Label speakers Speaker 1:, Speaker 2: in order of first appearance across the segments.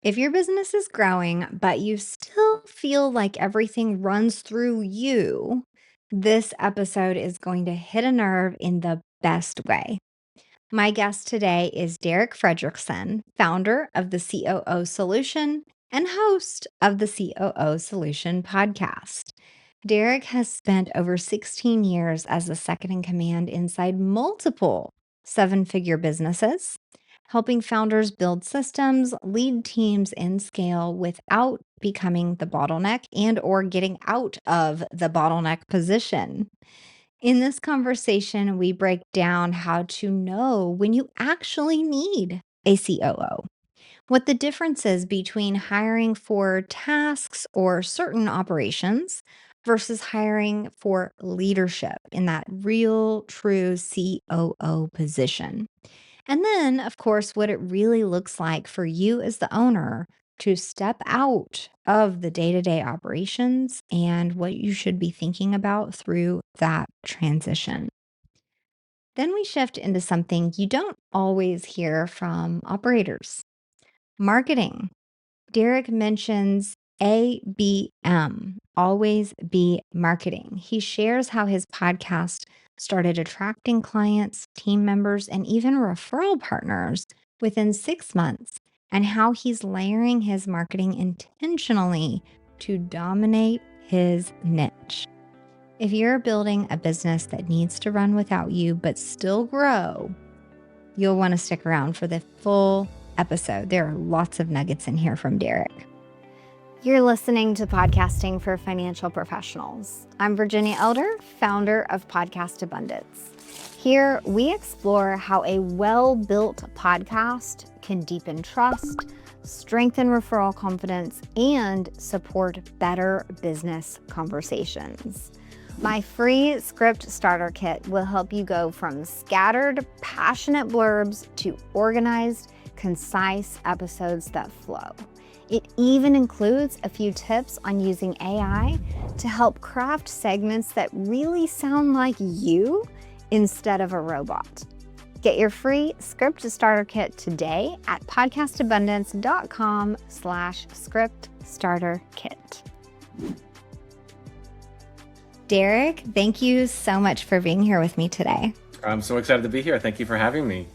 Speaker 1: If your business is growing, but you still feel like everything runs through you, this episode is going to hit a nerve in the best way. My guest today is Derek Frederickson, founder of the COO Solution and host of the COO Solution podcast. Derek has spent over 16 years as a second in command inside multiple seven-figure businesses, helping founders build systems, lead teams, and scale without becoming the bottleneck and or getting out of the bottleneck position. In this conversation, we break down how to know when you actually need a COO, what the difference is between hiring for tasks or certain operations versus hiring for leadership in that real, true COO position. And then, of course, what it really looks like for you as the owner to step out of the day to day operations and what you should be thinking about through that transition. Then we shift into something you don't always hear from operators: marketing. Derek mentions ABM, always be marketing. He shares how his podcast started attracting clients, team members, and even referral partners within 6 months, and how he's layering his marketing intentionally to dominate his niche. If you're building a business that needs to run without you but still grow, you'll want to stick around for the full episode. There are lots of nuggets in here from Derek. You're listening to Podcasting for Financial Professionals. I'm Virginia Elder, founder of Podcast Abundance. Here, we explore how a well-built podcast can deepen trust, strengthen referral confidence, and support better business conversations. My free script starter kit will help you go from scattered, passionate blurbs to organized, concise episodes that flow. It even includes a few tips on using AI to help craft segments that really sound like you instead of a robot. Get your free script starter kit today at podcastabundance.com/script starter kit. Derek, thank you so much for being here with me today.
Speaker 2: I'm so excited to be here. Thank you for having me.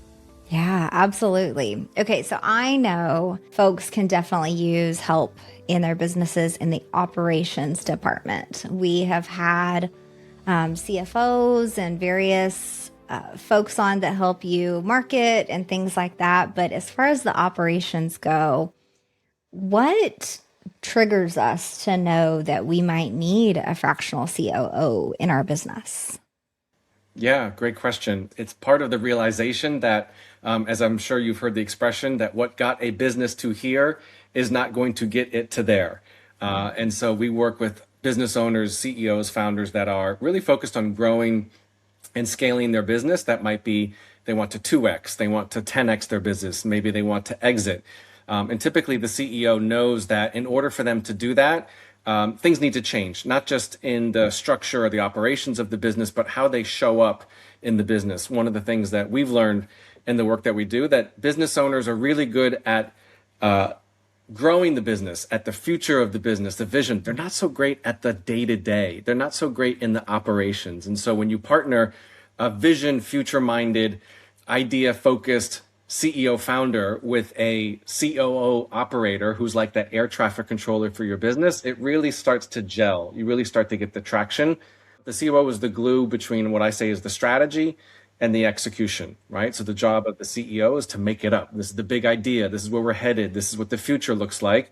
Speaker 1: Yeah, absolutely. Okay, so I know folks can definitely use help in their businesses in the operations department. We have had CFOs and various folks on that help you market and things like that. But as far as the operations go, what triggers us to know that we might need a fractional COO in our business?
Speaker 2: Yeah, great question. It's part of the realization that, as I'm sure you've heard the expression, that what got a business to here is not going to get it to there. And so we work with business owners, CEOs, founders that are really focused on growing and scaling their business. That might be they want to 2x, they want to 10x their business, maybe they want to exit. And typically the CEO knows that in order for them to do that, things need to change, not just in the structure or the operations of the business, but how they show up in the business. One of the things that we've learned in the work that we do, that business owners are really good at growing the business, at the future of the business, the vision. They're not so great at the day-to-day. They're not so great in the operations. And so when you partner a vision, future-minded, idea-focused CEO founder with a COO operator who's like that air traffic controller for your business, it really starts to gel. You really start to get the traction. The COO is the glue between what I say is the strategy and the execution, right? So the job of the CEO is to make it up. This is the big idea. This is where we're headed. This is what the future looks like.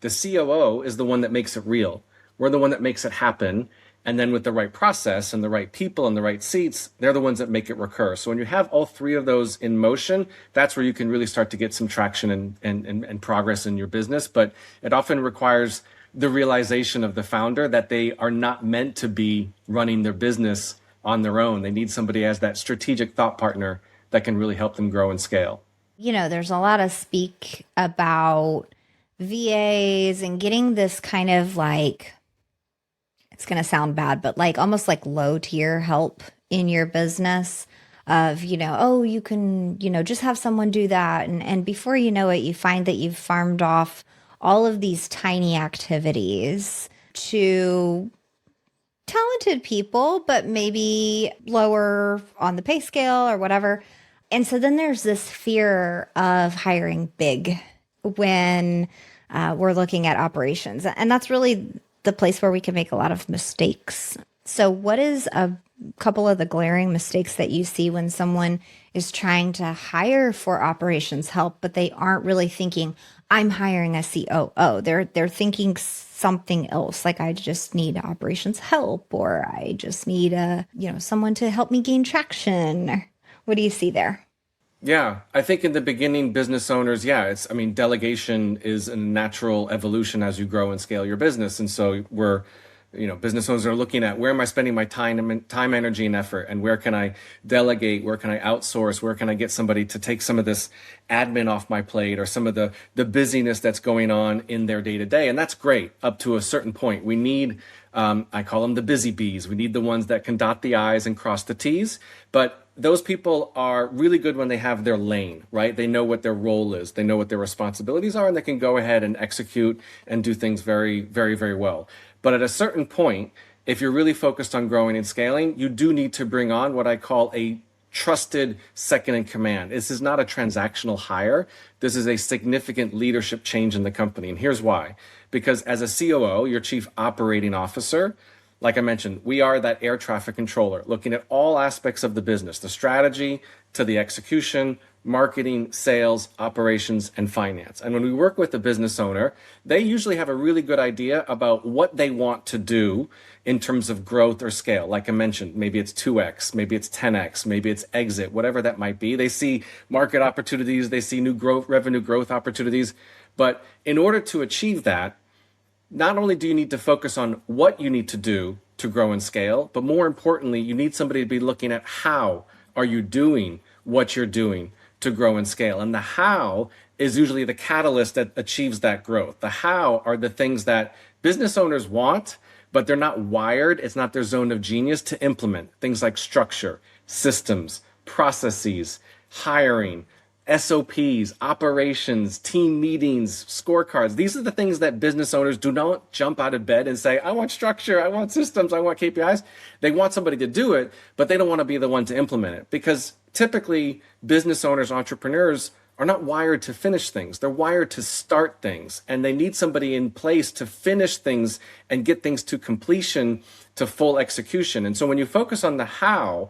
Speaker 2: The COO is the one that makes it real. We're the one that makes it happen. And then with the right process and the right people and the right seats, they're the ones that make it recur. So when you have all three of those in motion, that's where you can really start to get some traction and progress in your business. But it often requires the realization of the founder that they are not meant to be running their business on their own. They need somebody as that strategic thought partner that can really help them grow and scale.
Speaker 1: You know, there's a lot of speak about VAs and getting this kind of like, it's going to sound bad, but like almost like low tier help in your business. of, oh, you can, just have someone do that. And before you know it, you find that you've farmed off all of these tiny activities to talented people, but maybe lower on the pay scale or whatever. And so then there's this fear of hiring big when we're looking at operations. And that's really the place where we can make a lot of mistakes. So, what is a couple of the glaring mistakes that you see when someone is trying to hire for operations help, but they aren't really thinking, I'm hiring a COO. They're thinking something else, like I just need operations help, or I just need someone to help me gain traction. What do you see there?
Speaker 2: Yeah, I think in the beginning, business owners, yeah, I mean, delegation is a natural evolution as you grow and scale your business. And so business owners are looking at where am I spending my time, energy, and effort, and where can I delegate, where can I outsource, where can I get somebody to take some of this admin off my plate or some of the busyness that's going on in their day to day. And that's great up to a certain point. We need, I call them the busy bees. We need the ones that can dot the I's and cross the T's. But those people are really good when they have their lane, right? They know what their role is, they know what their responsibilities are, and they can go ahead and execute and do things very, very, very well. But at a certain point, if you're really focused on growing and scaling, you do need to bring on what I call a trusted second in command. This is not a transactional hire. This is a significant leadership change in the company. And here's why. Because as a COO, your chief operating officer, like I mentioned, we are that air traffic controller, looking at all aspects of the business, the strategy to the execution, marketing, sales, operations, and finance. And when we work with the business owner, they usually have a really good idea about what they want to do in terms of growth or scale. Like I mentioned, maybe it's 2x, maybe it's 10x, maybe it's exit, whatever that might be. They see market opportunities, they see new growth, revenue growth opportunities. But in order to achieve that, not only do you need to focus on what you need to do to grow and scale, but more importantly, you need somebody to be looking at how are you doing what you're doing to grow and scale. And the how is usually the catalyst that achieves that growth. The how are the things that business owners want, but they're not wired. It's not their zone of genius to implement. Things like structure, systems, processes, hiring, SOPs, operations, team meetings, scorecards. These are the things that business owners do not jump out of bed and say, I want structure, I want systems, I want KPIs. They want somebody to do it, but they don't want to be the one to implement it, because typically business owners, entrepreneurs are not wired to finish things. They're wired to start things, and they need somebody in place to finish things and get things to completion, to full execution. And so when you focus on the how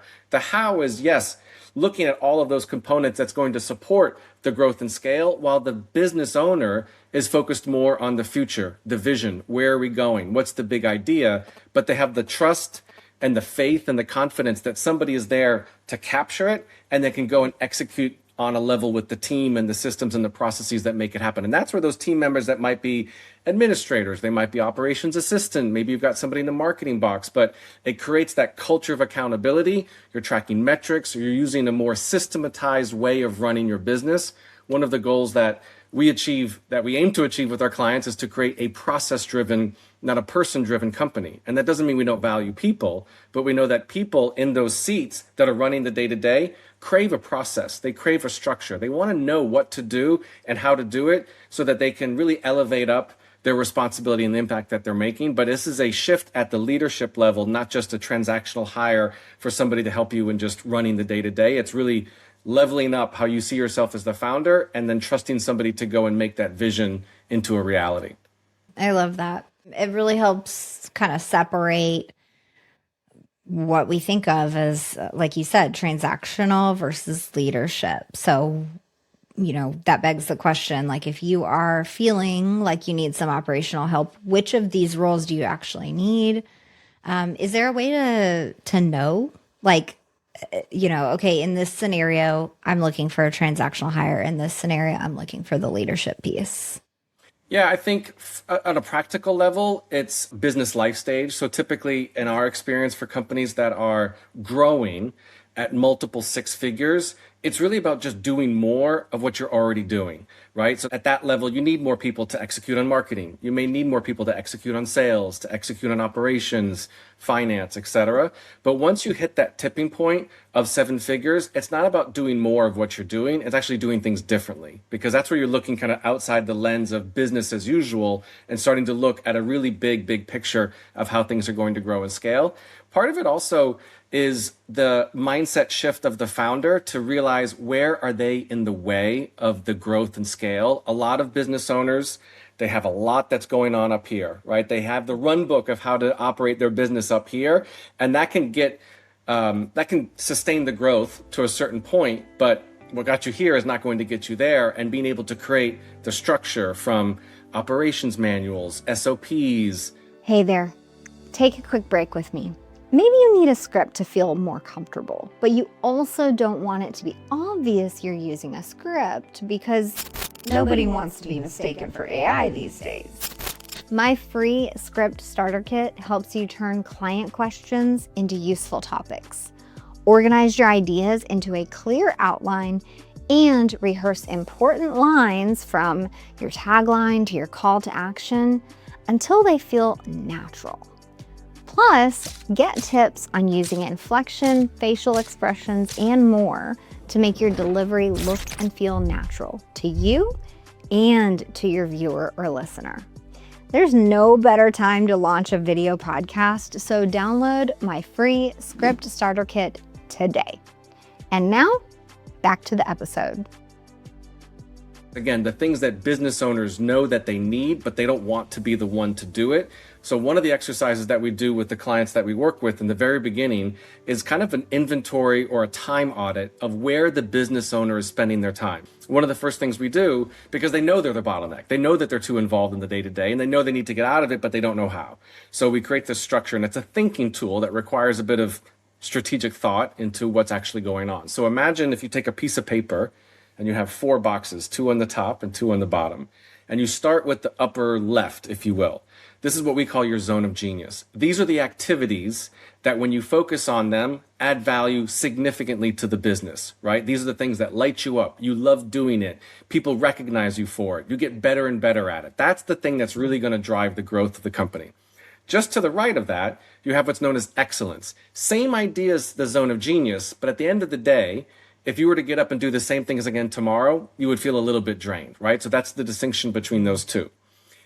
Speaker 2: is, yes, looking at all of those components that's going to support the growth and scale, while the business owner is focused more on the future, the vision, where are we going, what's the big idea, but they have the trust and the faith and the confidence that somebody is there to capture it, and they can go and execute on a level with the team and the systems and the processes that make it happen. And that's where those team members that might be administrators, they might be operations assistant, maybe you've got somebody in the marketing box, but it creates that culture of accountability. You're tracking metrics, or you're using a more systematized way of running your business. One of the goals that we aim to achieve with our clients is to create a process-driven, not a person-driven company. And that doesn't mean we don't value people, but we know that people in those seats that are running the day-to-day crave a process. They crave a structure. They want to know what to do and how to do it so that they can really elevate up their responsibility and the impact that they're making. But this is a shift at the leadership level, not just a transactional hire for somebody to help you in just running the day-to-day. It's really leveling up how you see yourself as the founder, and then trusting somebody to go and make that vision into a reality.
Speaker 1: I love that. It really helps kind of separate what we think of as, like you said, transactional versus leadership. So, that begs the question, like, if you are feeling like you need some operational help, which of these roles do you actually need? Is there a way to know, like, okay, in this scenario, I'm looking for a transactional hire. In this scenario, I'm looking for the leadership piece.
Speaker 2: Yeah, I think on a practical level, it's business life stage. So typically, in our experience, for companies that are growing at multiple six figures, it's really about just doing more of what you're already doing, right? So at that level, you need more people to execute on marketing. You may need more people to execute on sales, to execute on operations, finance, etc. But once you hit that tipping point of seven figures, it's not about doing more of what you're doing. It's actually doing things differently, because that's where you're looking kind of outside the lens of business as usual and starting to look at a really big picture of how things are going to grow and scale. Part of it also is the mindset shift of the founder to realize where are they in the way of the growth and scale. A lot of business owners, they have a lot that's going on up here, right? They have the run book of how to operate their business up here, and that can sustain the growth to a certain point, but what got you here is not going to get you there. And being able to create the structure from operations manuals, SOPs.
Speaker 1: Hey there, take a quick break with me. Maybe you need a script to feel more comfortable, but you also don't want it to be obvious you're using a script because nobody wants to be mistaken for AI these days. My free script starter kit helps you turn client questions into useful topics, organize your ideas into a clear outline, and rehearse important lines from your tagline to your call to action until they feel natural. Plus, get tips on using inflection, facial expressions, and more to make your delivery look and feel natural to you and to your viewer or listener. There's no better time to launch a video podcast, so download my free script starter kit today. And now, back to the episode.
Speaker 2: Again, the things that business owners know that they need, but they don't want to be the one to do it. So one of the exercises that we do with the clients that we work with in the very beginning is kind of an inventory or a time audit of where the business owner is spending their time. One of the first things we do, because they know they're the bottleneck, they know that they're too involved in the day-to-day, and they know they need to get out of it, but they don't know how. So we create this structure, and it's a thinking tool that requires a bit of strategic thought into what's actually going on. So imagine if you take a piece of paper and you have 4 boxes, 2 on the top and 2 on the bottom. And you start with the upper left, if you will. This is what we call your zone of genius. These are the activities that when you focus on them, add value significantly to the business, right? These are the things that light you up. You love doing it. People recognize you for it. You get better and better at it. That's the thing that's really going to drive the growth of the company. Just to the right of that, you have what's known as excellence. Same idea as the zone of genius, but at the end of the day, if you were to get up and do the same things again tomorrow, you would feel a little bit drained, right? So that's the distinction between those two.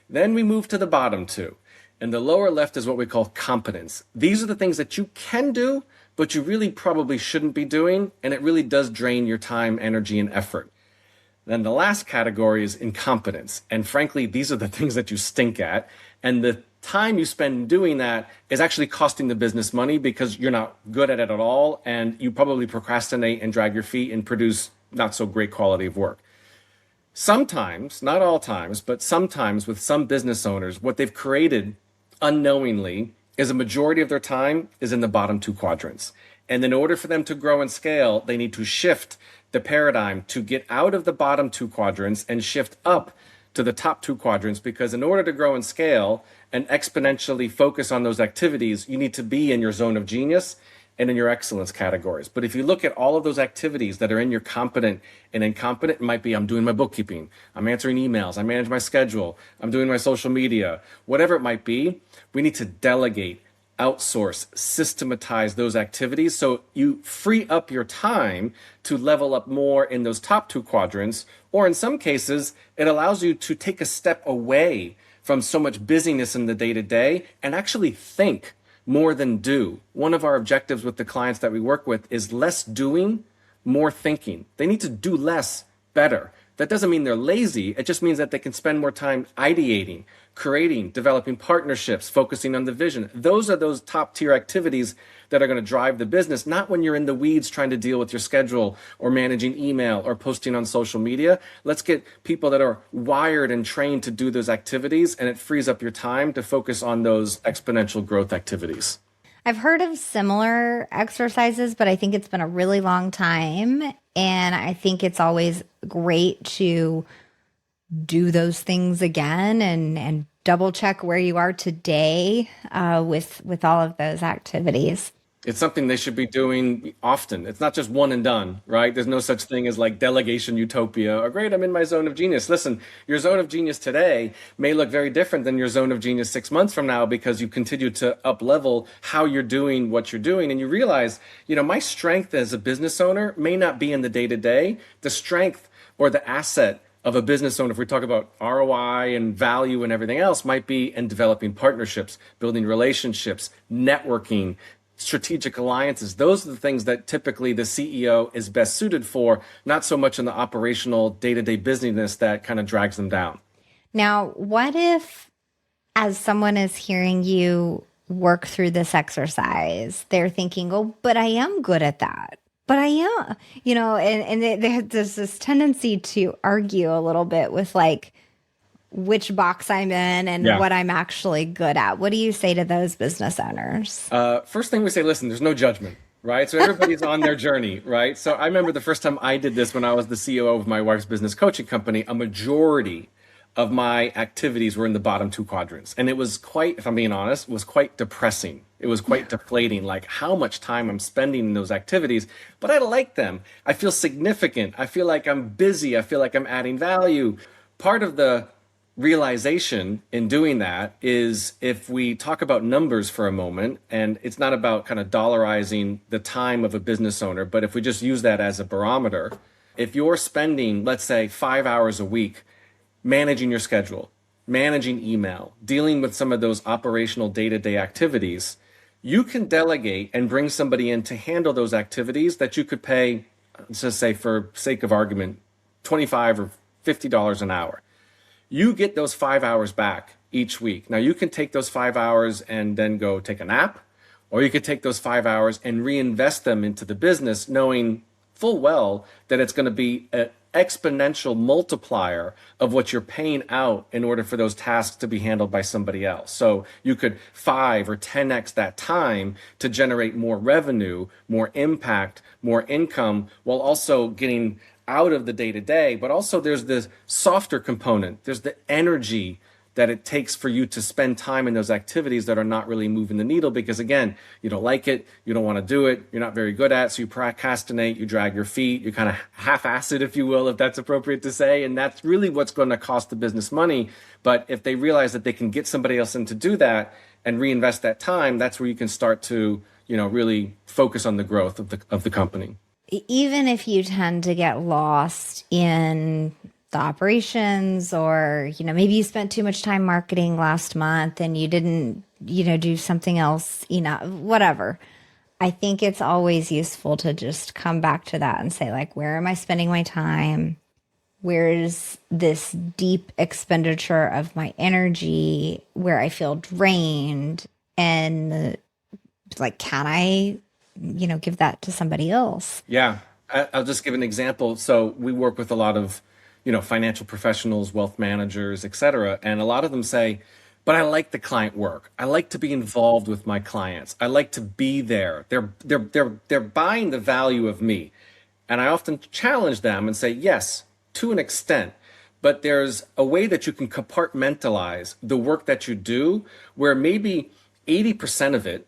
Speaker 2: Then we move to the bottom two. And the lower left is what we call competence. These are the things that you can do, but you really probably shouldn't be doing, and it really does drain your time, energy, and effort. Then the last category is incompetence. And frankly, these are the things that you stink at. And the time you spend doing that is actually costing the business money because you're not good at it at all. And you probably procrastinate and drag your feet and produce not so great quality of work. Sometimes, not all times, but sometimes with some business owners, what they've created unknowingly is a majority of their time is in the bottom 2 quadrants. And in order for them to grow and scale, they need to shift the paradigm to get out of the bottom 2 quadrants and shift up to the top 2 quadrants, because in order to grow and scale and exponentially focus on those activities, you need to be in your zone of genius and in your excellence categories. But if you look at all of those activities that are in your competent and incompetent, it might be I'm doing my bookkeeping, I'm answering emails, I manage my schedule, I'm doing my social media, whatever it might be, we need to delegate, outsource, systematize those activities so you free up your time to level up more in those top 2 quadrants. Or in some cases, it allows you to take a step away from so much busyness in the day-to-day and actually think more than do. One of our objectives with the clients that we work with is less doing, more thinking. They need to do less better. That doesn't mean they're lazy. It just means that they can spend more time ideating, creating, developing partnerships, focusing on the vision. Those are those top tier activities that are going to drive the business, not when you're in the weeds trying to deal with your schedule or managing email or posting on social media. Let's get people that are wired and trained to do those activities, and it frees up your time to focus on those exponential growth activities.
Speaker 1: I've heard of similar exercises, but I think it's been a really long time. And I think it's always great to do those things again and double check where you are today with all of those activities.
Speaker 2: It's something they should be doing often. It's not just one and done, right? There's no such thing as like delegation utopia or great, I'm in my zone of genius. Listen, your zone of genius today may look very different than your zone of genius 6 months from now because you continue to up level how you're doing what you're doing. And you realize, my strength as a business owner may not be in the day to day. The strength or the asset of a business owner, if we talk about ROI and value and everything else, might be in developing partnerships, building relationships, networking, strategic alliances. Those are the things that typically the CEO is best suited for, not so much in the operational day-to-day business that kind of drags them down.
Speaker 1: Now, what if, as someone is hearing you work through this exercise, they're thinking, oh, but I am good at that. But I am, there's this tendency to argue a little bit with like which box I'm in and
Speaker 2: Yeah.
Speaker 1: what I'm actually good at. What do you say to those business owners?
Speaker 2: First thing we say, listen, there's no judgment, right? So everybody's on their journey, right? So I remember the first time I did this when I was the COO of my wife's business coaching company, a majority of my activities were in the bottom two quadrants. And it was quite, if I'm being honest, was quite depressing. It was quite deflating, like how much time I'm spending in those activities, but I like them. I feel significant. I feel like I'm busy. I feel like I'm adding value. Part of the realization in doing that is if we talk about numbers for a moment, and it's not about kind of dollarizing the time of a business owner, but if we just use that as a barometer, if you're spending, let's say, 5 hours a week managing your schedule, managing email, dealing with some of those operational day-to-day activities, you can delegate and bring somebody in to handle those activities that you could pay, let's just say for sake of argument, $25 or $50 an hour. You get those 5 hours back each week. Now you can take those 5 hours and then go take a nap, or you could take those 5 hours and reinvest them into the business, knowing full well that it's going to be an exponential multiplier of what you're paying out in order for those tasks to be handled by somebody else. So you could 5 or 10x that time to generate more revenue, more impact, more income, while also getting out of the day to day. But also there's this softer component. There's the energy that it takes for you to spend time in those activities that are not really moving the needle because, again, you don't like it, you don't want to do it, you're not very good at it, so you procrastinate, you drag your feet, you kind of half-ass it, if you will, if that's appropriate to say, and that's really what's going to cost the business money. But if they realize that they can get somebody else in to do that and reinvest that time, that's where you can start to, really focus on the growth of the company.
Speaker 1: Even if you tend to get lost in the operations, or maybe you spent too much time marketing last month and you didn't do something else, whatever, I think it's always useful to just come back to that and say, like, where am I spending my time? Where's this deep expenditure of my energy where I feel drained? And like, can I give that to somebody else?
Speaker 2: Yeah, I'll just give an example. So we work with a lot of, financial professionals, wealth managers, et cetera. And a lot of them say, but I like the client work. I like to be involved with my clients. I like to be there. They're buying the value of me. And I often challenge them and say, yes, to an extent, but there's a way that you can compartmentalize the work that you do where maybe 80% of it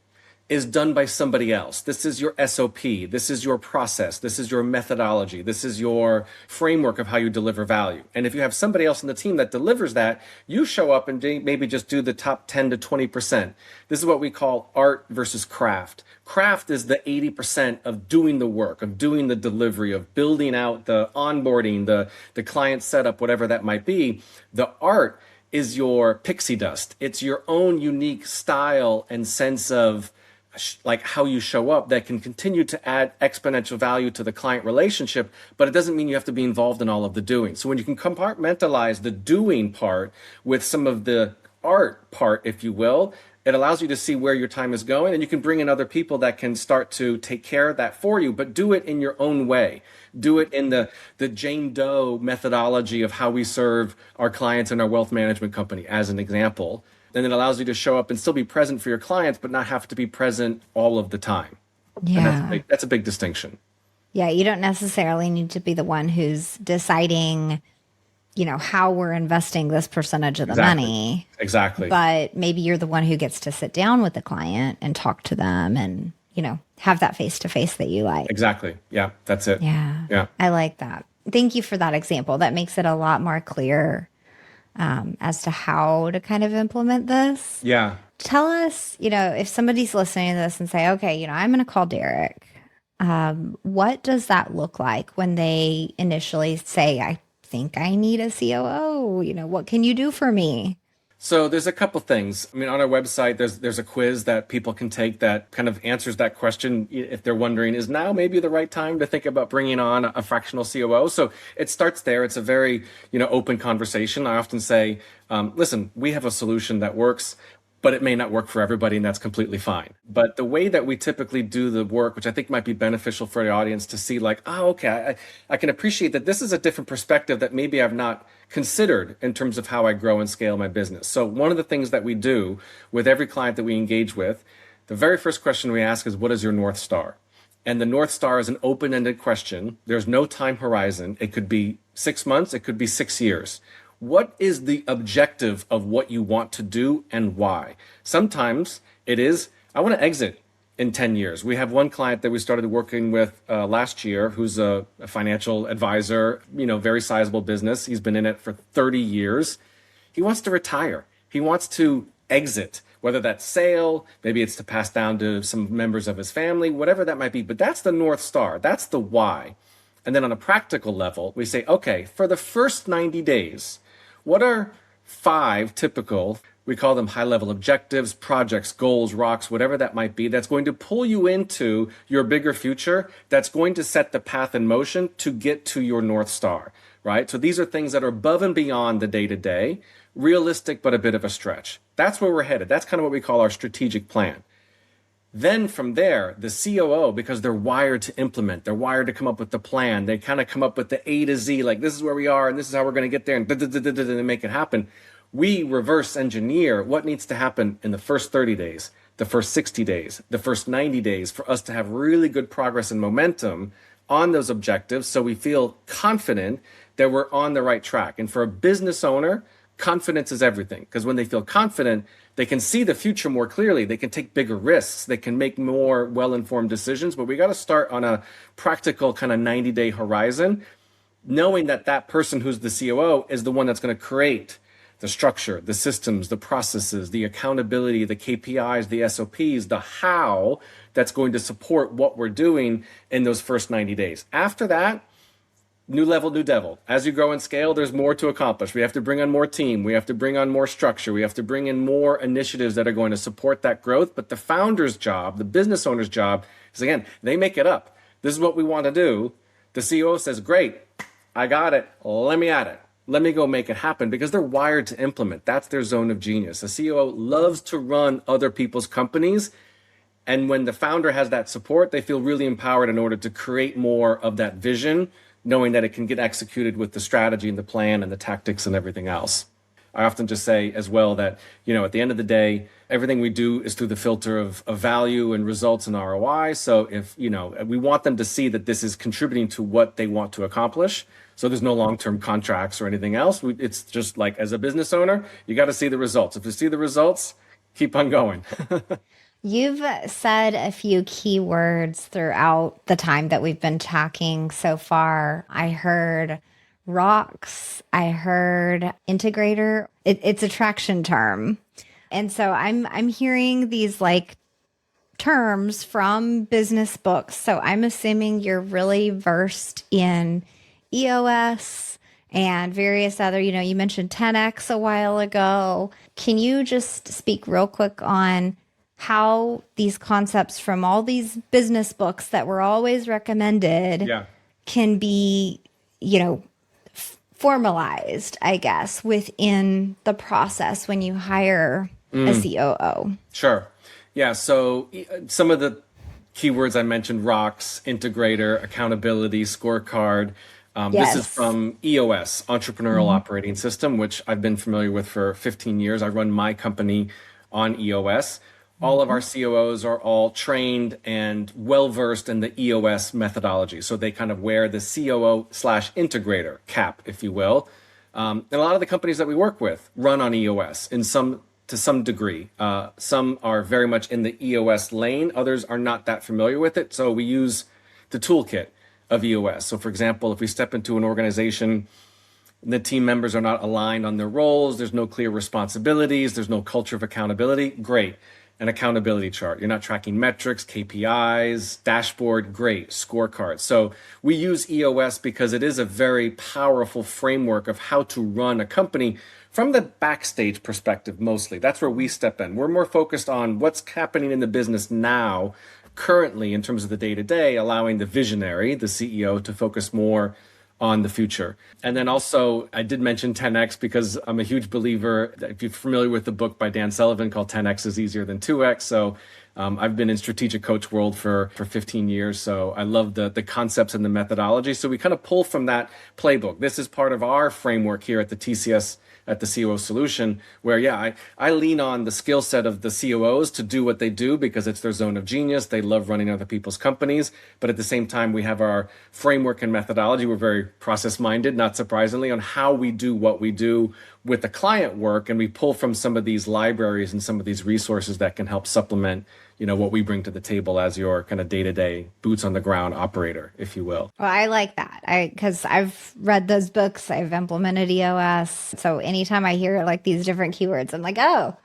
Speaker 2: is done by somebody else. This is your SOP. This is your process. This is your methodology. This is your framework of how you deliver value. And if you have somebody else in the team that delivers that, you show up and maybe just do the top 10 to 20%. This is what we call art versus craft. Craft is the 80% of doing the work, of doing the delivery, of building out the onboarding, the client setup, whatever that might be. The art is your pixie dust. It's your own unique style and sense of like how you show up that can continue to add exponential value to the client relationship, but it doesn't mean you have to be involved in all of the doing. So when you can compartmentalize the doing part with some of the art part, if you will, it allows you to see where your time is going, and you can bring in other people that can start to take care of that for you, but do it in your own way. Do it in the Jane Doe methodology of how we serve our clients in our wealth management company, as an example. Then it allows you to show up and still be present for your clients, but not have to be present all of the time.
Speaker 1: Yeah.
Speaker 2: And that's a big distinction.
Speaker 1: Yeah. You don't necessarily need to be the one who's deciding, how we're investing this percentage of the money.
Speaker 2: Exactly.
Speaker 1: But maybe you're the one who gets to sit down with the client and talk to them and, have that face to face that you like.
Speaker 2: Exactly. Yeah, that's it.
Speaker 1: Yeah,
Speaker 2: Yeah.
Speaker 1: I like that. Thank you for that example. That makes it a lot more clear as to how to kind of implement this.
Speaker 2: Yeah.
Speaker 1: Tell us, if somebody's listening to this and say, okay, I'm going to call Derek. What does that look like when they initially say, I think I need a COO? What can you do for me?
Speaker 2: So there's a couple things. I mean, on our website, there's a quiz that people can take that kind of answers that question if they're wondering, is now maybe the right time to think about bringing on a fractional COO? So it starts there. It's a very, open conversation. I often say, listen, we have a solution that works, but it may not work for everybody, and that's completely fine. But the way that we typically do the work, which I think might be beneficial for the audience to see, like, oh, okay, I can appreciate that this is a different perspective that maybe I've not considered in terms of how I grow and scale my business. So one of the things that we do with every client that we engage with, the very first question we ask is, what is your North Star? And the North Star is an open-ended question. There's no time horizon. It could be 6 months. It could be 6 years. What is the objective of what you want to do and why? Sometimes it is, I want to exit in 10 years. We have one client that we started working with last year who's a financial advisor, very sizable business. He's been in it for 30 years. He wants to retire. He wants to exit, whether that's sale, maybe it's to pass down to some members of his family, whatever that might be. But that's the North Star. That's the why. And then on a practical level, we say, okay, for the first 90 days, what are 5 typical, we call them high-level objectives, projects, goals, rocks, whatever that might be, that's going to pull you into your bigger future, that's going to set the path in motion to get to your North Star, right? So these are things that are above and beyond the day-to-day, realistic but a bit of a stretch. That's where we're headed. That's kind of what we call our strategic plan. Then from there, the COO, because they're wired to implement, they're wired to come up with the plan. They kind of come up with the A to Z, like this is where we are and this is how we're going to get there and make it happen. We reverse engineer what needs to happen in the first 30 days, the first 60 days, the first 90 days for us to have really good progress and momentum on those objectives so we feel confident that we're on the right track. And for a business owner, confidence is everything, because when they feel confident, they can see the future more clearly. They can take bigger risks. They can make more well-informed decisions. But we got to start on a practical kind of 90-day horizon, knowing that that person who's the COO is the one that's going to create the structure, the systems, the processes, the accountability, the KPIs, the SOPs, the how that's going to support what we're doing in those first 90 days. After that, new level, new devil. As you grow and scale, there's more to accomplish. We have to bring on more team. We have to bring on more structure. We have to bring in more initiatives that are going to support that growth. But the founder's job, the business owner's job is, again, they make it up. This is what we want to do. The CEO says, great, I got it. Let me at it. Let me go make it happen, because they're wired to implement. That's their zone of genius. A CEO loves to run other people's companies. And when the founder has that support, they feel really empowered in order to create more of that vision, knowing that it can get executed with the strategy and the plan and the tactics and everything else. I often just say as well that, at the end of the day, everything we do is through the filter of value and results and ROI. So if, we want them to see that this is contributing to what they want to accomplish. So there's no long-term contracts or anything else. It's just like, as a business owner, you got to see the results. If you see the results, keep on going.
Speaker 1: You've said a few key words throughout the time that we've been talking so far. I heard rocks. I heard integrator. It's a traction term. And so I'm hearing these like terms from business books. So I'm assuming you're really versed in EOS and various other, you mentioned 10X a while ago. Can you just speak real quick on how these concepts from all these business books that were always recommended
Speaker 2: Yeah.
Speaker 1: can be, formalized, I guess, within the process when you hire a COO?
Speaker 2: Sure. Yeah. So some of the keywords I mentioned: rocks, integrator, accountability, scorecard. This is
Speaker 1: Yes.
Speaker 2: from EOS, Entrepreneurial Operating System, which I've been familiar with for 15 years. I run my company on EOS. All of our COOs are all trained and well-versed in the EOS methodology. So they kind of wear the COO/integrator cap, if you will. And a lot of the companies that we work with run on EOS in some to some degree. Some are very much in the EOS lane. Others are not that familiar with it. So we use the toolkit of EOS. So for example, if we step into an organization, the team members are not aligned on their roles, there's no clear responsibilities, there's no culture of accountability, great. An accountability chart. You're not tracking metrics, KPIs, dashboard, great, scorecard. So we use EOS because it is a very powerful framework of how to run a company from the backstage perspective mostly. That's where we step in. We're more focused on what's happening in the business now, currently in terms of the day-to-day, allowing the visionary, the CEO, to focus more on the future. And then also, I did mention 10X because I'm a huge believer. If you're familiar with the book by Dan Sullivan called 10X is Easier Than 2X. So I've been in strategic coach world for 15 years. So I love the concepts and the methodology. So we kind of pull from that playbook. This is part of our framework here at the TCS, at the COO Solution, where, I lean on the skill set of the COOs to do what they do because it's their zone of genius. They love running other people's companies. But at the same time, we have our framework and methodology. We're very process-minded, not surprisingly, on how we do what we do with the client work. And we pull from some of these libraries and some of these resources that can help supplement what we bring to the table as your kind of day-to-day boots on the ground operator, if you will.
Speaker 1: Well, I like that. Because I've read those books, I've implemented EOS. So anytime I hear like these different keywords, I'm like, oh,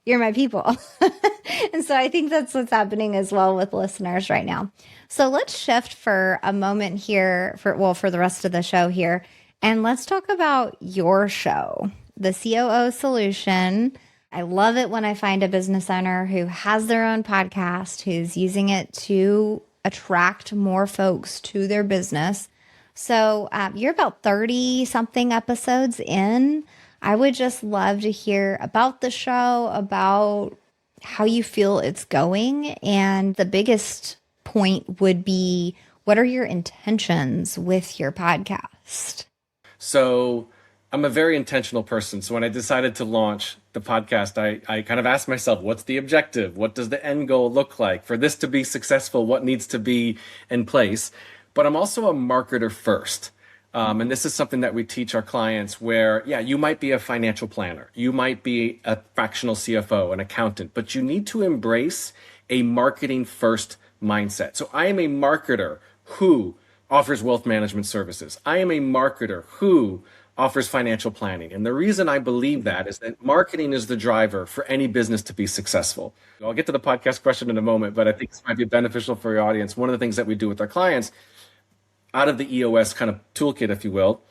Speaker 1: you're my people. And so I think that's what's happening as well with listeners right now. So let's shift for a moment here for the rest of the show here. And let's talk about your show, the COO Solution. I love it when I find a business owner who has their own podcast, who's using it to attract more folks to their business. So you're about 30 something episodes in. I would just love to hear about the show, about how you feel it's going. And the biggest point would be, what are your intentions with your podcast?
Speaker 2: So I'm a very intentional person. So when I decided to launch the podcast, I kind of asked myself, what's the objective? What does the end goal look like? For this to be successful, what needs to be in place? But I'm also a marketer first. And this is something that we teach our clients where, you might be a financial planner. You might be a fractional CFO, an accountant, but you need to embrace a marketing first mindset. So I am a marketer who offers wealth management services. I am a marketer who offers financial planning. And the reason I believe that is that marketing is the driver for any business to be successful. I'll get to the podcast question in a moment, but I think this might be beneficial for your audience. One of the things that we do with our clients out of the EOS kind of toolkit, if you will,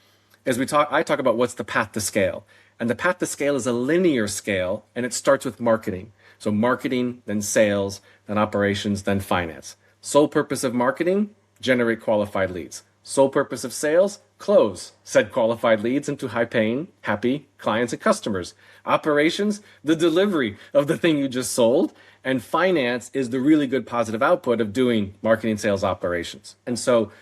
Speaker 2: is I talk about what's the path to scale. And the path to scale is a linear scale, and it starts with marketing. So marketing, then sales, then operations, then finance. Sole purpose of marketing, generate qualified leads. Sole purpose of sales, close said qualified leads into high-paying, happy clients and customers. Operations, the delivery of the thing you just sold. And finance is the really good positive output of doing marketing, sales, operations. And so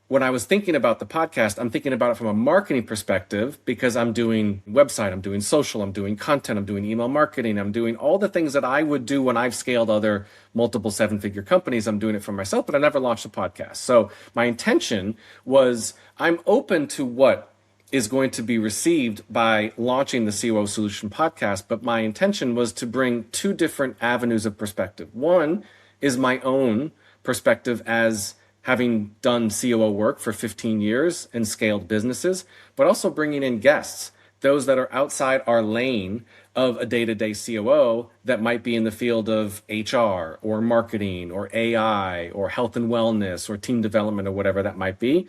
Speaker 2: when I was thinking about the podcast, I'm thinking about it from a marketing perspective because I'm doing website, I'm doing social, I'm doing content, I'm doing email marketing, I'm doing all the things that I would do when I've scaled other multiple seven-figure companies. I'm doing it for myself, but I never launched a podcast. So my intention was I'm open to what is going to be received by launching the COO Solution podcast, but my intention was to bring two different avenues of perspective. One is my own perspective as having done COO work for 15 years and scaled businesses, but also bringing in guests, those that are outside our lane of a day-to-day COO that might be in the field of HR or marketing or AI or health and wellness or team development or whatever that might be.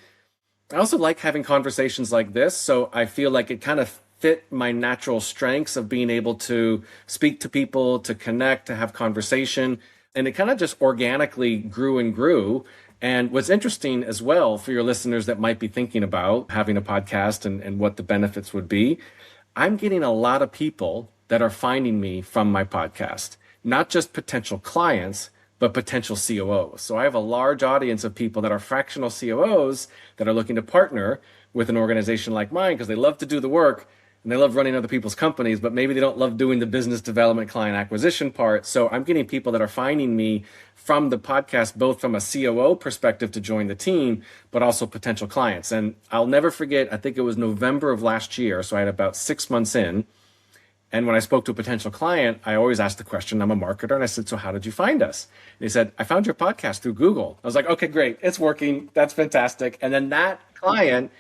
Speaker 2: I also like having conversations like this, so I feel like it kind of fit my natural strengths of being able to speak to people, to connect, to have conversation, and it kind of just organically grew and grew. And what's interesting as well for your listeners that might be thinking about having a podcast and what the benefits would be, I'm getting a lot of people that are finding me from my podcast, not just potential clients, but potential COOs. So I have a large audience of people that are fractional COOs that are looking to partner with an organization like mine because they love to do the work and they love running other people's companies, but maybe they don't love doing the business development client acquisition part. So I'm getting people that are finding me from the podcast, both from a COO perspective to join the team, but also potential clients. And I'll never forget, I think it was November of last year, so I had about 6 months in, And when I spoke to a potential client, I always asked the question, I'm a marketer, and I said, so how did you find us? And he said, I found your podcast through Google. I was like, okay, great. It's working. That's fantastic. And then that client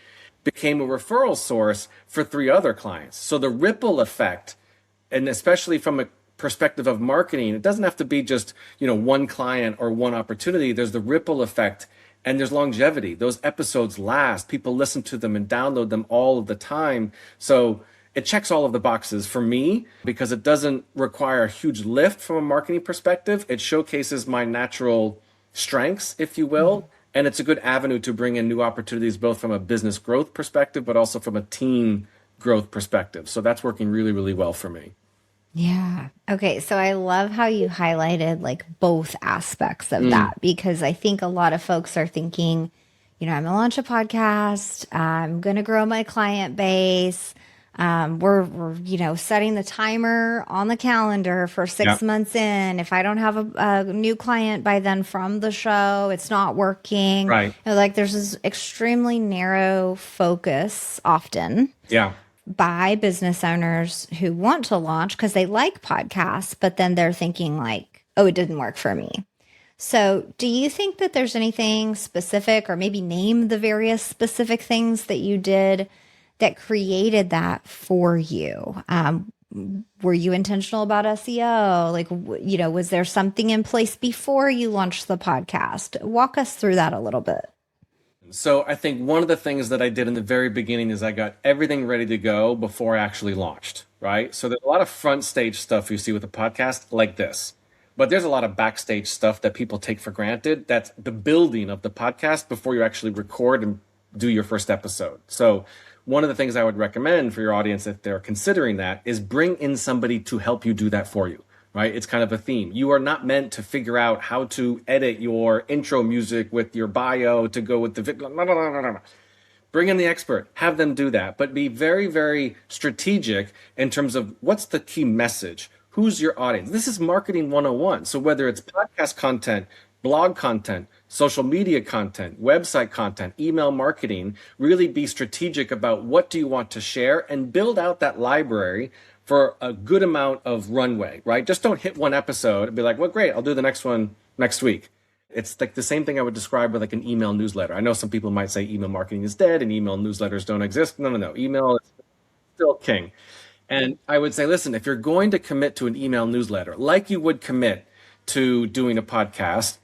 Speaker 2: became a referral source for 3 other clients. So the ripple effect, and especially from a perspective of marketing, it doesn't have to be just, one client or one opportunity. There's the ripple effect and there's longevity. Those episodes last. People listen to them and download them all of the time. So it checks all of the boxes for me because it doesn't require a huge lift from a marketing perspective. It showcases my natural strengths, if you will. And it's a good avenue to bring in new opportunities, both from a business growth perspective, but also from a team growth perspective. So that's working really, really well for me.
Speaker 1: Yeah. Okay. So I love how you highlighted like both aspects of
Speaker 2: Mm,
Speaker 1: that because I think a lot of folks are thinking, I'm going to launch a podcast. I'm going to grow my client base. We're setting the timer on the calendar for
Speaker 2: yeah,
Speaker 1: 6 months in. If I don't have a new client by then from the show, it's not working.
Speaker 2: right.
Speaker 1: Like there's this extremely narrow focus often
Speaker 2: Yeah.
Speaker 1: by business owners who want to launch because they like podcasts, but then they're thinking like, oh, it didn't work for me. So, do you think that there's anything specific, or maybe name the various specific things that you did that created that for you? Were you intentional about SEO? Like, was there something in place before you launched the podcast? Walk us through that a little bit.
Speaker 2: So I think one of the things that I did in the very beginning is I got everything ready to go before I actually launched, right? So there's a lot of front stage stuff you see with a podcast like this. But there's a lot of backstage stuff that people take for granted. That's the building of the podcast before you actually record and do your first episode. So one of the things I would recommend for your audience, if they're considering that, is bring in somebody to help you do that for you, right? It's kind of a theme. You are not meant to figure out how to edit your intro music with your bio to go with the video. No, no, no, no, no. Bring in the expert, have them do that, but be very, very strategic in terms of what's the key message. Who's your audience? This is marketing 101. So whether it's podcast content, blog content, social media content, website content, email marketing, really be strategic about what do you want to share and build out that library for a good amount of runway, right? Just don't hit one episode and be like, well, great, I'll do the next one next week. It's like the same thing I would describe with like an email newsletter. I know some people might say email marketing is dead and email newsletters don't exist. No, no, no. Email is still king. And I would say, listen, if you're going to commit to an email newsletter, like you would commit to doing a podcast,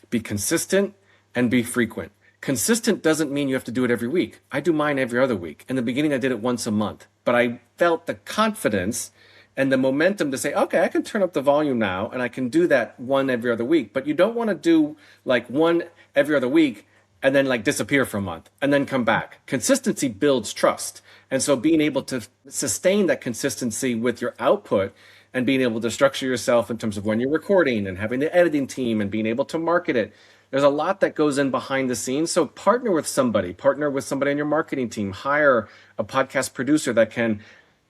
Speaker 2: be consistent and be frequent. Consistent doesn't mean you have to do it every week. I do mine every other week. In the beginning, I did it once a month, but I felt the confidence and the momentum to say, okay, I can turn up the volume now and I can do that one every other week. But you don't want to do like one every other week and then like disappear for a month and then come back. Consistency builds trust. And so being able to sustain that consistency with your output and being able to structure yourself in terms of when you're recording and having the editing team and being able to market it. There's a lot that goes in behind the scenes. So partner with somebody on your marketing team, hire a podcast producer that can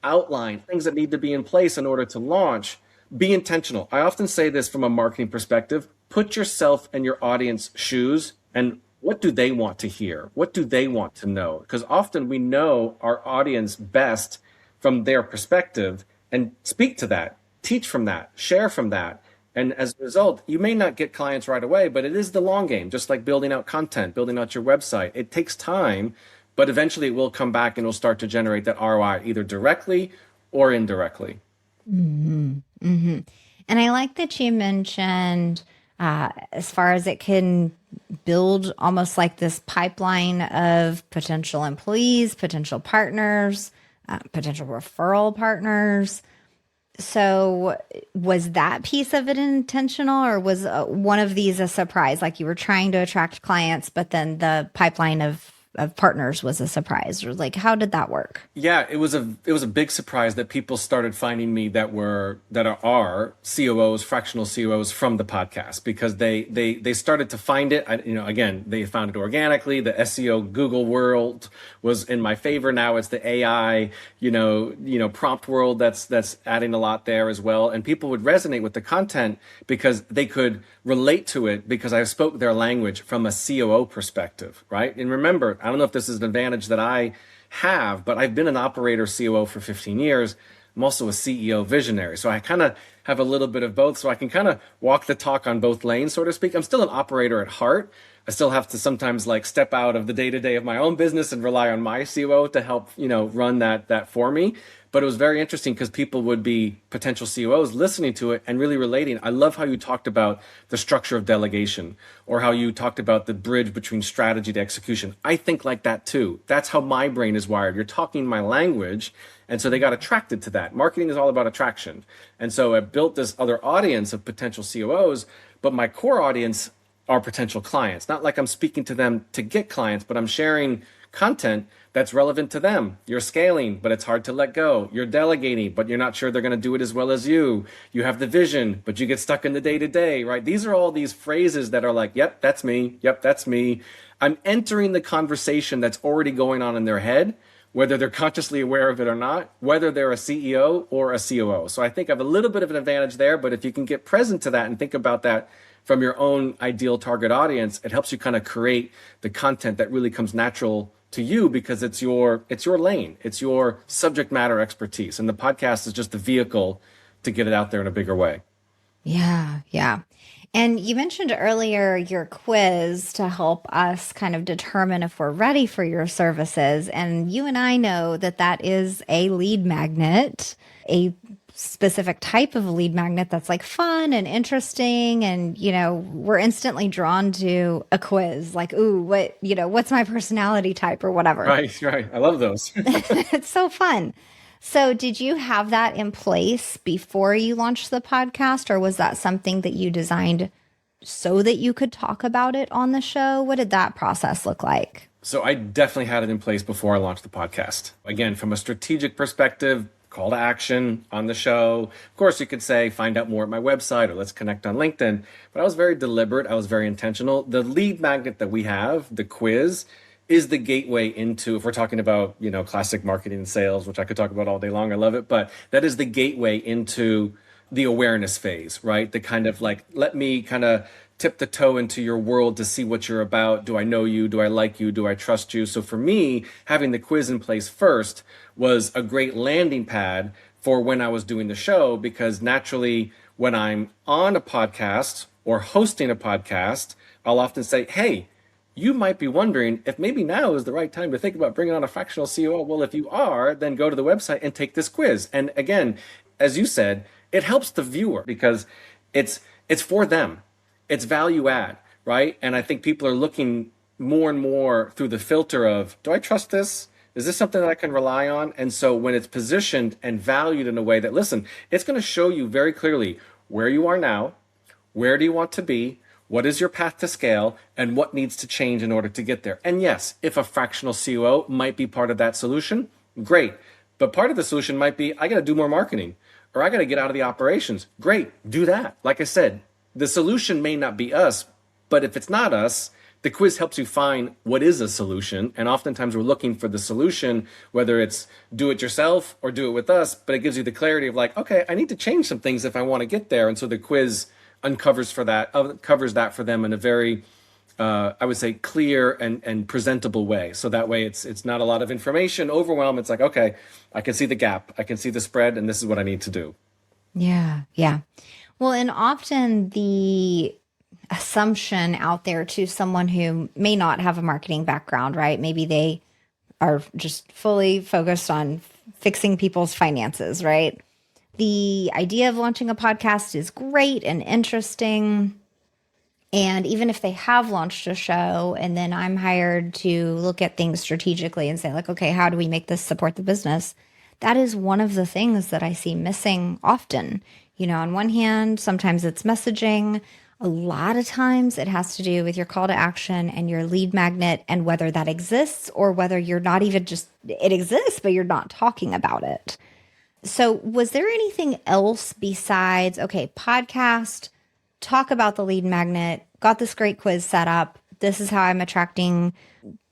Speaker 2: outline things that need to be in place in order to launch. Be intentional. I often say this from a marketing perspective, put yourself in your audience shoes and what do they want to hear? What do they want to know? Because often we know our audience best from their perspective and speak to that, teach from that, share from that. And as a result, you may not get clients right away, but it is the long game, just like building out content, building out your website. It takes time, but eventually it will come back and it'll start to generate that ROI either directly or indirectly.
Speaker 1: And I like that you mentioned as far as it can build almost like this pipeline of potential employees, potential partners, potential referral partners. So, was that piece of it intentional, or was one of these a surprise? Like you were trying to attract clients, but then the pipeline of partners was a surprise, or like how did that work?
Speaker 2: Yeah, it was a big surprise that people started finding me that are COOs, fractional COOs from the podcast because they started to find it. Again, they found it organically. The SEO Google world was in my favor. Now it's the AI, prompt world that's adding a lot there as well. And people would resonate with the content because they could relate to it because I spoke their language from a COO perspective, right? And remember, I don't know if this is an advantage that I have, but I've been an operator COO for 15 years. I'm also a CEO visionary. So I kind of have a little bit of both. So I can kind of walk the talk on both lanes, so to speak. I'm still an operator at heart. I still have to sometimes like step out of the day to day of my own business and rely on my COO to help, run that for me. But it was very interesting because people would be potential COOs listening to it and really relating. I love how you talked about the structure of delegation or how you talked about the bridge between strategy to execution. I think like that too. That's how my brain is wired. You're talking my language. And so they got attracted to that. Marketing is all about attraction. And so I built this other audience of potential COOs, but my core audience are potential clients. Not like I'm speaking to them to get clients, but I'm sharing content that's relevant to them. You're scaling, but it's hard to let go. You're delegating, but you're not sure they're going to do it as well as you. You have the vision, but you get stuck in the day to day, right? These are all these phrases that are like, yep, that's me. Yep, that's me. I'm entering the conversation that's already going on in their head, whether they're consciously aware of it or not, whether they're a CEO or a COO. So I think I have a little bit of an advantage there, but if you can get present to that and think about that from your own ideal target audience, it helps you kind of create the content that really comes natural to you because it's your lane, it's your subject matter expertise, and the podcast is just the vehicle to get it out there in a bigger way.
Speaker 1: Yeah, yeah. And you mentioned earlier your quiz to help us kind of determine if we're ready for your services. And you and I know that that is a lead magnet, a specific type of lead magnet that's like fun and interesting. And, we're instantly drawn to a quiz like, ooh, what's my personality type or whatever.
Speaker 2: Right, right. I love those.
Speaker 1: It's so fun. So, did you have that in place before you launched the podcast, or was that something that you designed so that you could talk about it on the show? What did that process look like?
Speaker 2: So I definitely had it in place before I launched the podcast. Again, from a strategic perspective, call to action on the show. Of course, you could say, find out more at my website or let's connect on LinkedIn. But I was very deliberate. I was very intentional. The lead magnet that we have, the quiz, is the gateway into, if we're talking about, classic marketing and sales, which I could talk about all day long. I love it. But that is the gateway into the awareness phase, right? The kind of like, let me kind of tip the toe into your world to see what you're about. Do I know you? Do I like you? Do I trust you? So for me, having the quiz in place first was a great landing pad for when I was doing the show, because naturally when I'm on a podcast or hosting a podcast, I'll often say, hey, you might be wondering if maybe now is the right time to think about bringing on a fractional COO. Well, if you are, then go to the website and take this quiz. And again, as you said, it helps the viewer because it's for them. It's value add, right? And I think people are looking more and more through the filter of, do I trust this? Is this something that I can rely on? And so when it's positioned and valued in a way that, listen, it's going to show you very clearly where you are now, where do you want to be, what is your path to scale, and what needs to change in order to get there. And yes, if a fractional COO might be part of that solution, great. But part of the solution might be, I got to do more marketing, or I got to get out of the operations. Great, do that. Like I said, the solution may not be us, but if it's not us, the quiz helps you find what is a solution. And oftentimes we're looking for the solution, whether it's do it yourself or do it with us, but it gives you the clarity of like, okay, I need to change some things if I want to get there. And so the quiz covers that for them in a very, I would say, clear and presentable way. So that way it's not a lot of information, overwhelm. It's like, okay, I can see the gap, I can see the spread, and this is what I need to do.
Speaker 1: Yeah, yeah. Well, and often the assumption out there to someone who may not have a marketing background, right? Maybe they are just fully focused on fixing people's finances, right? The idea of launching a podcast is great and interesting. And even if they have launched a show and then I'm hired to look at things strategically and say, like, okay, how do we make this support the business? That is one of the things that I see missing often. On one hand, sometimes it's messaging. A lot of times it has to do with your call to action and your lead magnet and whether that exists or whether you're not even just, it exists, but you're not talking about it. So was there anything else besides, okay, podcast, talk about the lead magnet, got this great quiz set up. This is how I'm attracting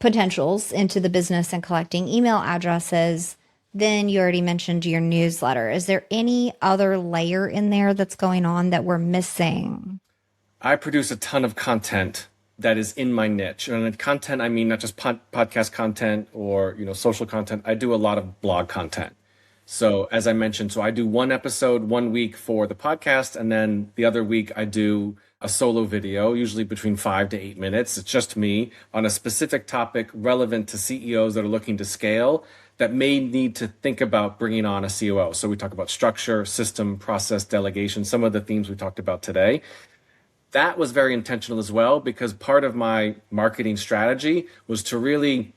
Speaker 1: potentials into the business and collecting email addresses. Then you already mentioned your newsletter. Is there any other layer in there that's going on that we're missing?
Speaker 2: I produce a ton of content that is in my niche. And content, I mean, not just podcast content or, social content. I do a lot of blog content. So as I mentioned, so I do one episode 1 week for the podcast, and then the other week I do a solo video, usually between 5 to 8 minutes. It's just me on a specific topic relevant to CEOs that are looking to scale that may need to think about bringing on a COO. So we talk about structure, system, process, delegation, some of the themes we talked about today. That was very intentional as well because part of my marketing strategy was to really,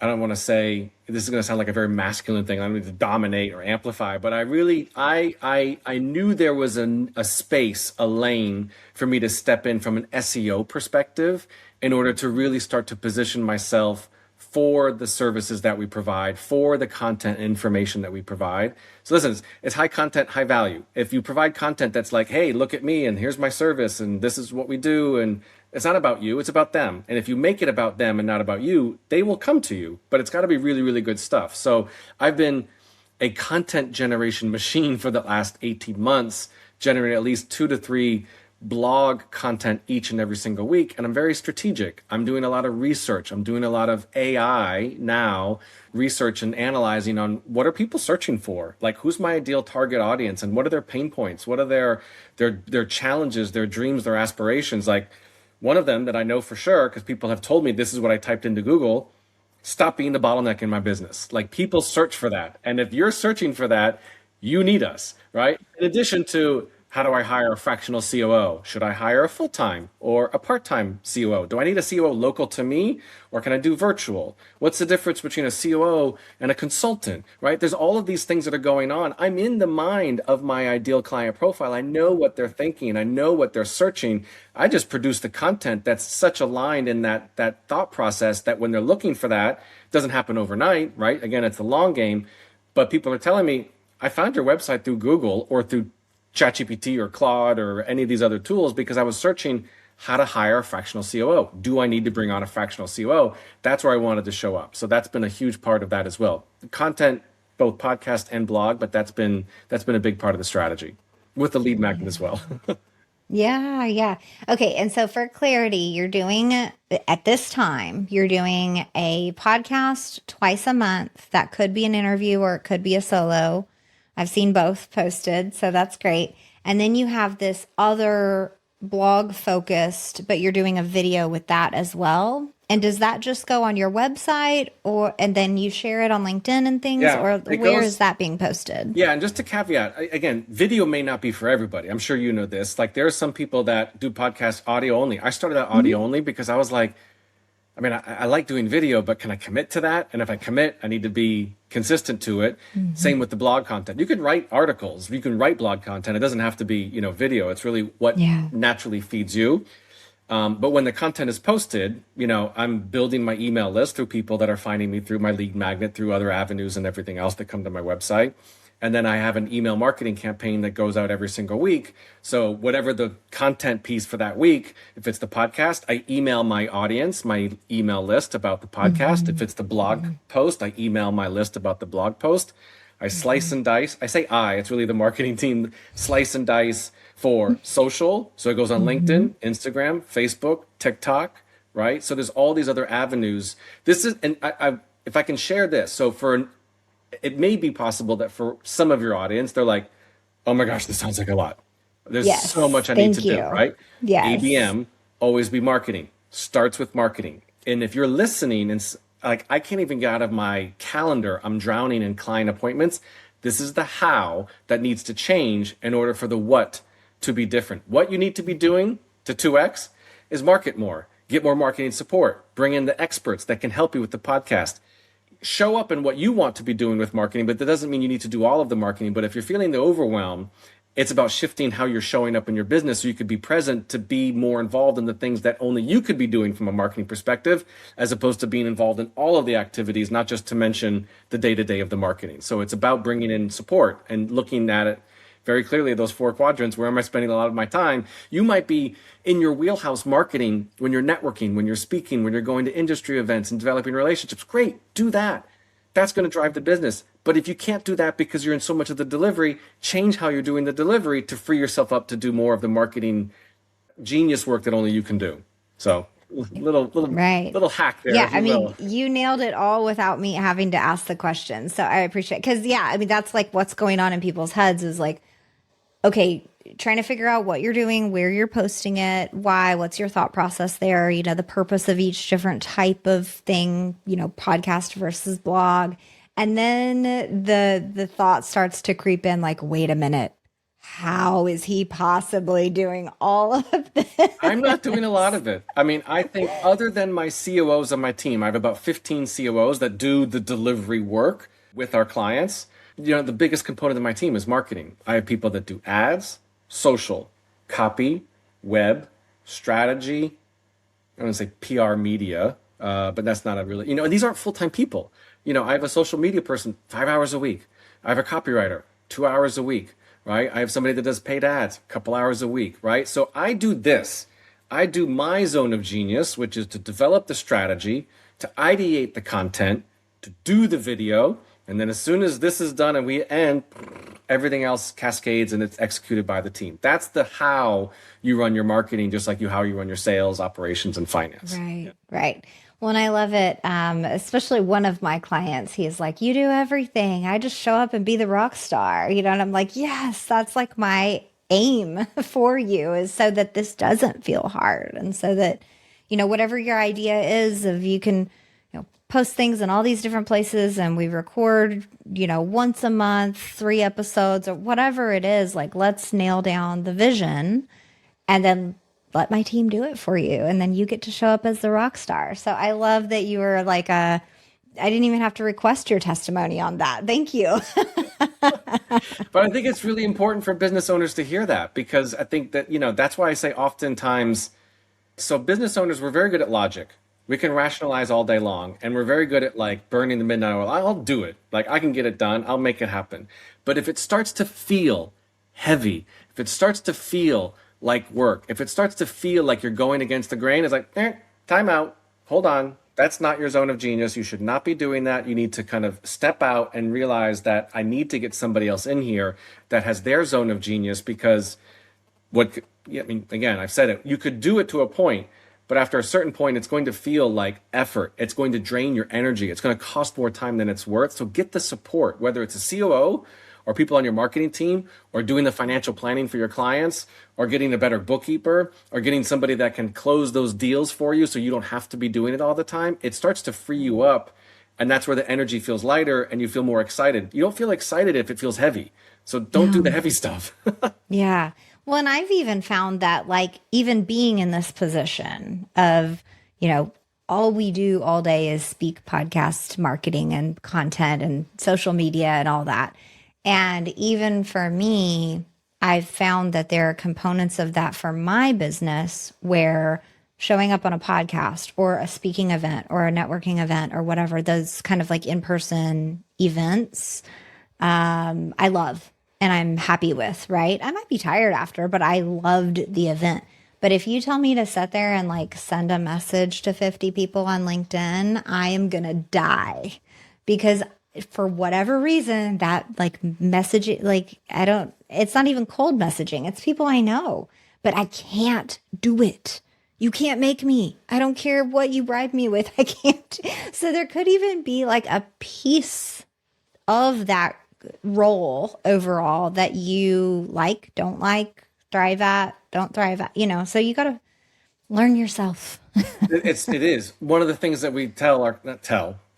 Speaker 2: I don't want to say this is going to sound like a very masculine thing. I don't need to dominate or amplify, but I really, I knew there was a space, a lane for me to step in from an SEO perspective in order to really start to position myself for the services that we provide, for the content and information that we provide. So listen, it's high content, high value. If you provide content that's like, hey, look at me and here's my service and this is what we do, and it's not about you, it's about them. And if you make it about them and not about you, they will come to you, but it's got to be really, really good stuff. So I've been a content generation machine for the last 18 months, generating at least 2 to 3 blog content each and every single week. And I'm very strategic. I'm doing a lot of research. I'm doing a lot of AI now, research and analyzing on what are people searching for? Like who's my ideal target audience and what are their pain points? What are their challenges, their dreams, their aspirations? Like one of them that I know for sure, because people have told me this is what I typed into Google, stop being the bottleneck in my business. Like people search for that. And if you're searching for that, you need us, right? In addition to how do I hire a fractional COO? Should I hire a full-time or a part-time COO? Do I need a COO local to me or can I do virtual? What's the difference between a COO and a consultant, right? There's all of these things that are going on. I'm in the mind of my ideal client profile. I know what they're thinking. I know what they're searching. I just produce the content that's such aligned in that thought process that when they're looking for that, it doesn't happen overnight, right? Again, it's the long game, but people are telling me, I found your website through Google or through ChatGPT or Claude or any of these other tools because I was searching how to hire a fractional COO. Do I need to bring on a fractional COO? That's where I wanted to show up. So that's been a huge part of that as well. Content, both podcast and blog, but that's been a big part of the strategy with the lead magnet as well.
Speaker 1: Yeah, yeah. Okay, and so for clarity, you're doing at this time, you're doing a podcast twice a month. That could be an interview or it could be a solo. I've seen both posted, so that's great. And then you have this other blog focused, but you're doing a video with that as well. And does that just go on your website or and then you share it on LinkedIn and things,
Speaker 2: Yeah,
Speaker 1: or
Speaker 2: it
Speaker 1: where is
Speaker 2: goes.
Speaker 1: that being posted?
Speaker 2: Yeah, and just to caveat, again, video may not be for everybody. I'm sure you know this. Like there are some people that do podcasts audio only. I started out audio only because I was like, I mean, I like doing video, but can I commit to that? And if I commit, I need to be consistent to it. Same with the blog content. You can write articles, you can write blog content. It doesn't have to be, video. It's really what
Speaker 1: Yeah.
Speaker 2: naturally feeds you. But when the content is posted, I'm building my email list through people that are finding me through my lead magnet, through other avenues and everything else that come to my website. And then I have an email marketing campaign that goes out every single week. So whatever the content piece for that week, if it's the podcast, I email my audience, my email list about the podcast. If it's the blog post, I email my list about the blog post. I slice and dice. I say it's really the marketing team, slice and dice for social. So it goes on LinkedIn, Instagram, Facebook, TikTok, right? So there's all these other avenues. This is, and if I can share this. So it may be possible that for some of your audience, they're like, oh my gosh, this sounds like a lot. There's so
Speaker 1: Yes.
Speaker 2: much I need to
Speaker 1: Thank
Speaker 2: do,
Speaker 1: you.
Speaker 2: right?
Speaker 1: Yes.
Speaker 2: ABM, always be marketing, starts with marketing. And if you're listening and like, I can't even get out of my calendar, I'm drowning in client appointments. This is the how that needs to change in order for the what to be different. What you need to be doing to 2X is market more, get more marketing support, bring in the experts that can help you with the podcast, show up in what you want to be doing with marketing, but that doesn't mean you need to do all of the marketing. But if you're feeling the overwhelm, it's about shifting how you're showing up in your business so you could be present to be more involved in the things that only you could be doing from a marketing perspective, as opposed to being involved in all of the activities, not just to mention the day-to-day of the marketing. So it's about bringing in support and looking at it very clearly, those 4 quadrants. Where am I spending a lot of my time? You might be in your wheelhouse marketing when you're networking, when you're speaking, when you're going to industry events and developing relationships. Great, do that. That's going to drive the business. But if you can't do that because you're in so much of the delivery, change how you're doing the delivery to free yourself up to do more of the marketing genius work that only you can do. So
Speaker 1: Right.
Speaker 2: little hack there,
Speaker 1: Yeah,
Speaker 2: if
Speaker 1: I
Speaker 2: you
Speaker 1: mean,
Speaker 2: will.
Speaker 1: you nailed it all without me having to ask the question. So I appreciate, because yeah, I mean, that's like what's going on in people's heads is like, okay, trying to figure out what you're doing, where you're posting it, why, what's your thought process there, the purpose of each different type of thing, podcast versus blog. And then the thought starts to creep in like, wait a minute, how is he possibly doing all of
Speaker 2: I'm not doing a lot
Speaker 1: this?
Speaker 2: of it. I mean, I think other than my COOs on my team, I have about 15 COOs that do the delivery work with our clients. The biggest component of my team is marketing. I have people that do ads, social, copy, web, strategy. I don't want to say PR media, but that's not a really, and these aren't full-time people. I have a social media person 5 hours a week. I have a copywriter 2 hours a week, right? I have somebody that does paid ads a couple hours a week, right? So I do this. I do my zone of genius, which is to develop the strategy, to ideate the content, to do the video, and then as soon as this is done and we end, everything else cascades and it's executed by the team. That's the how you run your marketing, just like how you run your sales, operations, and finance.
Speaker 1: Right, right. Well, and I love it. Especially one of my clients, he's like, "You do everything. I just show up and be the rock star," and I'm like, "Yes, that's like my aim for you, is so that this doesn't feel hard, and so that, whatever your idea is, of you can, post things in all these different places, and we record, once a month, 3 episodes or whatever it is. Like, let's nail down the vision, and then let my team do it for you. And then you get to show up as the rock star." So I love that you were like I didn't even have to request your testimony on that. Thank you.
Speaker 2: But I think it's really important for business owners to hear that, because I think that, that's why I say oftentimes, so business owners, we're very good at logic. We can rationalize all day long, and we're very good at like burning the midnight oil. I'll do it. Like, I can get it done. I'll make it happen. But if it starts to feel heavy, if it starts to feel like work, if it starts to feel like you're going against the grain, it's like, time out. Hold on. That's not your zone of genius. You should not be doing that. You need to kind of step out and realize that I need to get somebody else in here that has their zone of genius, because I mean, again, I've said it, you could do it to a point, but after a certain point, it's going to feel like effort. It's going to drain your energy. It's going to cost more time than it's worth. So get the support, whether it's a COO or people on your marketing team, or doing the financial planning for your clients, or getting a better bookkeeper, or getting somebody that can close those deals for you so you don't have to be doing it all the time. It starts to free you up. And that's where the energy feels lighter and you feel more excited. You don't feel excited if it feels heavy. So don't do the
Speaker 1: No.
Speaker 2: heavy stuff.
Speaker 1: Yeah. Well, and I've even found that, like, even being in this position of, all we do all day is speak, podcast, marketing, and content, and social media, and all that. And even for me, I've found that there are components of that for my business where showing up on a podcast or a speaking event or a networking event or whatever, those kind of like in person events, I love and I'm happy with, right? I might be tired after, but I loved the event. But if you tell me to sit there and like send a message to 50 people on LinkedIn, I am going to die, because for whatever reason, that like messaging, like it's not even cold messaging. It's people I know, but I can't do it. You can't make me. I don't care what you bribe me with. I can't. So there could even be like a piece of that role overall that you like, don't like, thrive at, don't thrive at, so you got to learn yourself.
Speaker 2: It is one of the things that we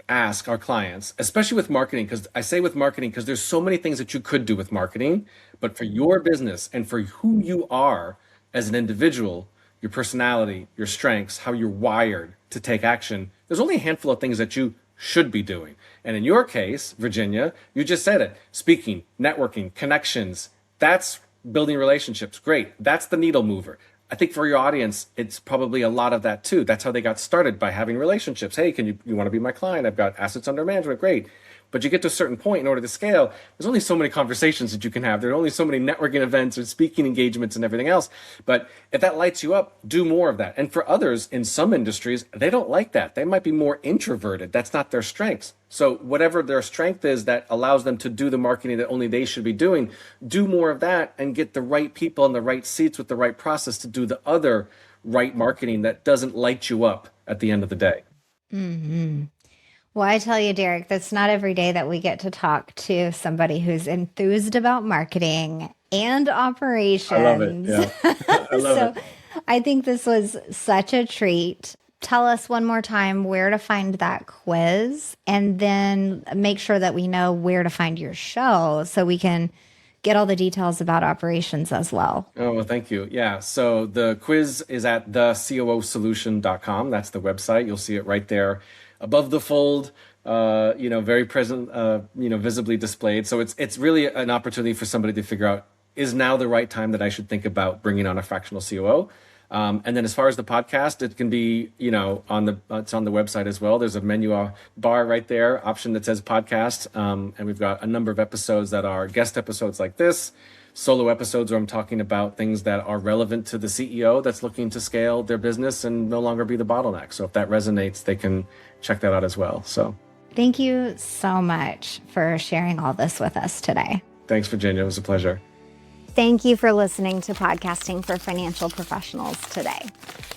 Speaker 2: ask our clients, especially with marketing, because I say with marketing because there's so many things that you could do with marketing, but for your business and for who you are as an individual, your personality, your strengths, how you're wired to take action, there's only a handful of things that you should be doing. And in your case, Virginia, you just said it: speaking, networking, connections. That's building relationships. Great. That's the needle mover. I think for your audience, it's probably a lot of that too. That's how they got started, by having relationships. Hey, you want to be my client? I've got assets under management. Great. But you get to a certain point, in order to scale, there's only so many conversations that you can have. There are only so many networking events and speaking engagements and everything else. But if that lights you up, do more of that. And for others, in some industries, they don't like that. They might be more introverted. That's not their strengths. So whatever their strength is that allows them to do the marketing that only they should be doing, do more of that and get the right people in the right seats with the right process to do the other write marketing that doesn't light you up at the end of the day.
Speaker 1: Mm-hmm. Well, I tell you, Derek, that's not every day that we get to talk to somebody who's enthused about marketing and
Speaker 2: I love it.
Speaker 1: operations.
Speaker 2: Yeah. I love
Speaker 1: So
Speaker 2: it.
Speaker 1: I think this was such a treat. Tell us one more time where to find that quiz, and then make sure that we know where to find your show so we can get all the details about operations as well.
Speaker 2: Oh, well, thank you. Yeah. So the quiz is at thecoosolution.com. That's the website. You'll see it right there above the fold, very present, visibly displayed. So it's really an opportunity for somebody to figure out, is now the right time that I should think about bringing on a fractional COO? And then as far as the podcast, it can be, it's on the website as well. There's a menu bar right there, option that says podcast. And we've got a number of episodes that are guest episodes like this, solo episodes where I'm talking about things that are relevant to the CEO that's looking to scale their business and no longer be the bottleneck. So if that resonates, they can check that out as well. So
Speaker 1: Thank you so much for sharing all this with us today.
Speaker 2: thanks, Virginia. It was a pleasure.
Speaker 1: Thank you for listening to Podcasting for Financial Professionals today.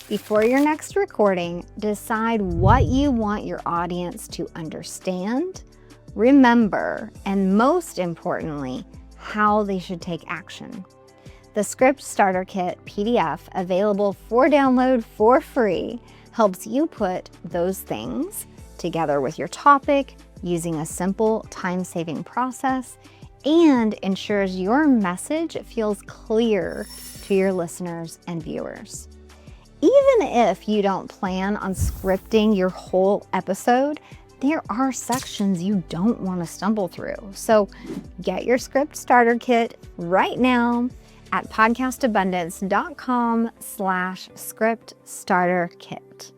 Speaker 1: Before your next recording, decide what you want your audience to understand, remember, and most importantly, how they should take action. The Script Starter Kit PDF, available for download for free, helps you put those things together with your topic using a simple, time-saving process, and ensures your message feels clear to your listeners and viewers. Even if you don't plan on scripting your whole episode, there are sections you don't want to stumble through. So get your Script Starter Kit right now at podcastabundance.com/script starter kit.